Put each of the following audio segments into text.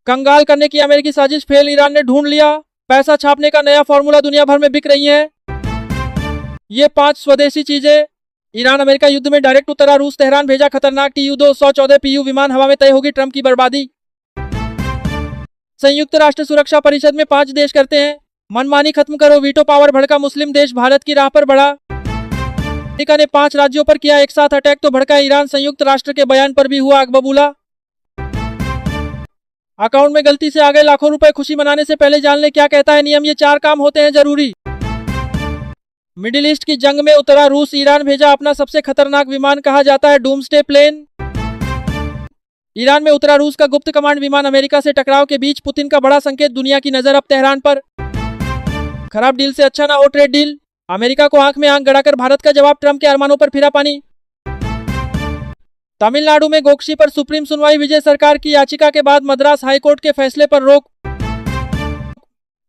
कंगाल करने की अमेरिकी साजिश फेल, ईरान ने ढूंढ लिया पैसा छापने का नया फॉर्मूला, दुनिया भर में बिक रही है ये 5 स्वदेशी चीजें। ईरान अमेरिका युद्ध में डायरेक्ट उतरा, रूस तेहरान भेजा खतरनाक TU-214 PU विमान, हवा में तय होगी ट्रंप की बर्बादी। संयुक्त राष्ट्र सुरक्षा परिषद में 5 देश करते हैं मनमानी, खत्म करो वीटो पावर, भड़का मुस्लिम देश भारत की राह पर बढ़ा। अमेरिका ने 5 राज्यों पर किया एक साथ अटैक तो भड़का ईरान, संयुक्त राष्ट्र के बयान पर भी हुआ आगबबूला। अकाउंट में गलती से आ गए लाखों रुपए, खुशी मनाने से पहले जान ले क्या कहता है नियम, ये 4 काम होते हैं जरूरी। मिडिल ईस्ट की जंग में उतरा रूस, ईरान भेजा अपना सबसे खतरनाक विमान, कहा जाता है डूम्सडे प्लेन। ईरान में उतरा रूस का गुप्त कमांड विमान, अमेरिका से टकराव के बीच पुतिन का बड़ा संकेत, दुनिया की नजर अब तेहरान पर। खराब डील से अच्छा ना हो ट्रेड डील, अमेरिका को आंख में आंख गड़ाकर भारत का जवाब, ट्रंप के अरमानों पर फिरा पानी। तमिलनाडु में गोक्शी पर सुप्रीम सुनवाई, विजय सरकार की याचिका के बाद मद्रास हाईकोर्ट के फैसले पर रोक।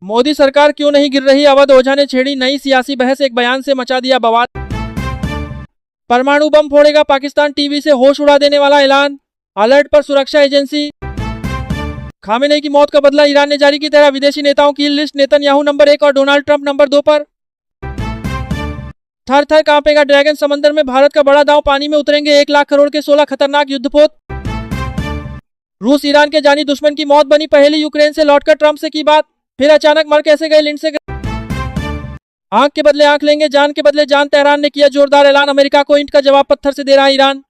मोदी सरकार क्यों नहीं गिर रही, अवध ओझा ने छेड़ी नई सियासी बहस, एक बयान से मचा दिया बवाल। परमाणु बम फोड़ेगा पाकिस्तान, टीवी से होश उड़ा देने वाला ऐलान, अलर्ट पर सुरक्षा एजेंसी। खामेनेई की मौत का बदला ईरान ने जारी की, तरह विदेशी नेताओं की लिस्ट, नेतन्याहू नंबर 1 और डोनाल्ड ट्रंप नंबर 2 पर। थर थर कांपेगा ड्रैगन, समंदर में भारत का बड़ा दांव, पानी में उतरेंगे 1 लाख करोड़ के 16 खतरनाक युद्धपोत। रूस ईरान के जानी दुश्मन की मौत बनी पहेली, यूक्रेन से लौटकर ट्रंप से की बात, फिर अचानक मर कैसे गए लिंड से। आंख के बदले आंख लेंगे, जान के बदले जान, तेहरान ने किया जोरदार ऐलान, अमेरिका को ईंट का जवाब पत्थर से दे रहा है ईरान।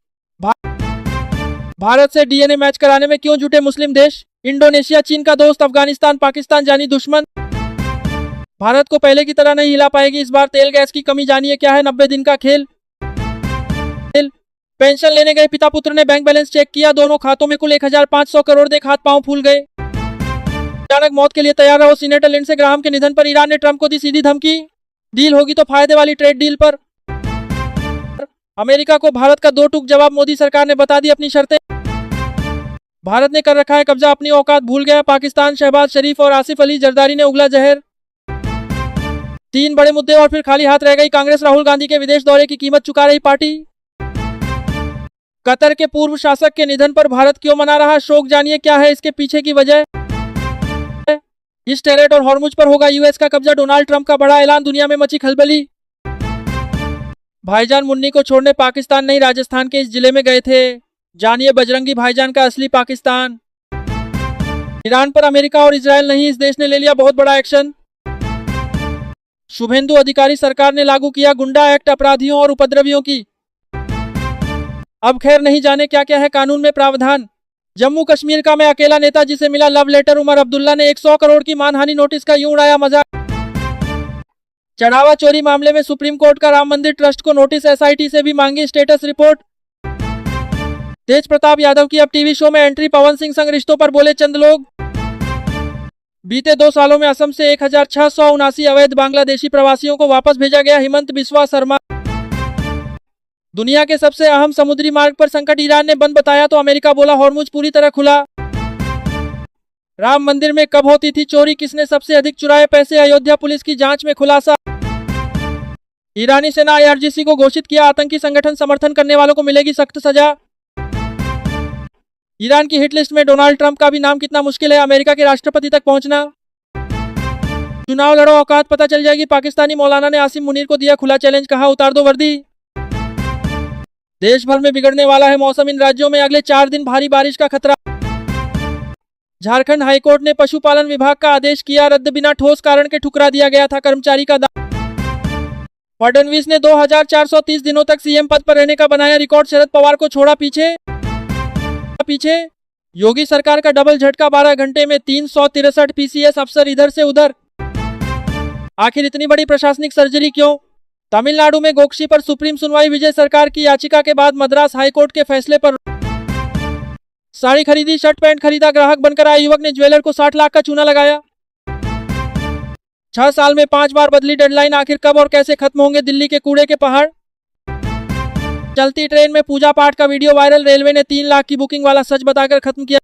भारत से DNA मैच कराने में क्यों जुटे मुस्लिम देश, इंडोनेशिया चीन का दोस्त, अफगानिस्तान पाकिस्तान जानी दुश्मन। भारत को पहले की तरह नहीं हिला पाएगी इस बार तेल गैस की कमी, जानिए क्या है 90 दिन का खेल। पेंशन लेने गए पिता पुत्र ने बैंक बैलेंस चेक किया, दोनों खातों में कुल 1500 करोड़, देख हाथ पांव फूल गए। अचानक मौत के लिए तैयार रहो, सीनेटर लिंडसे ग्राहम के निधन पर ईरान ने ट्रंप को दी सीधी धमकी, डील होगी तो फायदे वाली ट्रेड डील पर। अमेरिका को भारत का 2 टूक जवाब, मोदी सरकार ने बता दी अपनी शर्तें। भारत ने कर रखा है कब्जा, अपनी औकात भूल गया पाकिस्तान, शहबाज शरीफ और आसिफ अली जरदारी ने उगला जहर। 3 बड़े मुद्दे और फिर खाली हाथ रह गई कांग्रेस, राहुल गांधी के विदेश दौरे की कीमत चुका रही पार्टी। कतर के पूर्व शासक के निधन पर भारत क्यों मना रहा शोक, जानिए क्या है इसके पीछे की वजह। स्ट्रेट और हॉर्मुज पर होगा यूएस का कब्जा, डोनाल्ड ट्रंप का बड़ा ऐलान, दुनिया में मची खलबली। भाईजान मुन्नी को छोड़ने पाकिस्तान नहीं राजस्थान के इस जिले में गए थे, जानिए बजरंगी भाईजान का असली पाकिस्तान। ईरान पर अमेरिका और इजरायल नहीं, इस देश ने ले लिया बहुत बड़ा एक्शन। शुभेंदु अधिकारी सरकार ने लागू किया गुंडा एक्ट, अपराधियों और उपद्रवियों की अब खैर नहीं, जाने क्या क्या है कानून में प्रावधान। जम्मू कश्मीर का मैं अकेला नेता जिसे मिला लव लेटर, उमर अब्दुल्ला ने 100 करोड़ की मानहानि नोटिस का यूं उड़ाया मजाक। चढ़ावा चोरी मामले में सुप्रीम कोर्ट का राम मंदिर ट्रस्ट को नोटिस, SIT से भी मांगी स्टेटस रिपोर्ट। तेज प्रताप यादव की अब टीवी शो में एंट्री, पवन सिंह संग रिश्तों पर बोले चंद लोग। बीते 2 सालों में असम से 1679 अवैध बांग्लादेशी प्रवासियों को वापस भेजा गया, हिमंत बिस्वा शर्मा। दुनिया के सबसे अहम समुद्री मार्ग पर संकट, ईरान ने बंद बताया तो अमेरिका बोला हॉर्मुज पूरी तरह खुला। राम मंदिर में कब होती थी चोरी, किसने सबसे अधिक चुराए पैसे, अयोध्या पुलिस की जांच में खुलासा। ईरानी सेना IRGC को घोषित किया आतंकी संगठन, समर्थन करने वालों को मिलेगी सख्त सजा। ईरान की हिट लिस्ट में डोनाल्ड ट्रंप का भी नाम, कितना मुश्किल है अमेरिका के राष्ट्रपति तक पहुंचना। चुनाव लड़ो औकात पता चल जाएगी, पाकिस्तानी मौलाना ने आसिम मुनीर को दिया खुला चैलेंज, कहा उतार दो वर्दी। देश भर में बिगड़ने वाला है मौसम, इन राज्यों में अगले 4 दिन भारी बारिश का खतरा। झारखंड हाईकोर्ट ने पशुपालन विभाग का आदेश किया रद्द, बिना ठोस कारण के ठुकरा दिया गया था कर्मचारी का दावा। फडणवीस ने 2430 दिनों तक CM पद पर रहने का बनाया रिकॉर्ड, शरद पवार को छोड़ा पीछे। योगी सरकार का डबल झटका, 12 घंटे में 363 PCS अफसर इधर से उधर। आखिर इतनी बड़ी प्रशासनिक सर्जरी क्यों। तमिलनाडु में गोक्शी पर सुप्रीम सुनवाई, विजय सरकार की याचिका के बाद मद्रास हाईकोर्ट के फैसले पर। साड़ी खरीदी, शर्ट पैंट खरीदा, ग्राहक बनकर आए युवक ने ज्वेलर को 60 लाख का चूना लगाया। 6 साल में 5 बार बदली डेडलाइन, आखिर कब और कैसे खत्म होंगे दिल्ली के कूड़े के पहाड़। चलती ट्रेन में पूजा पाठ का वीडियो वायरल, रेलवे ने 3 लाख की बुकिंग वाला सच बताकर खत्म किया।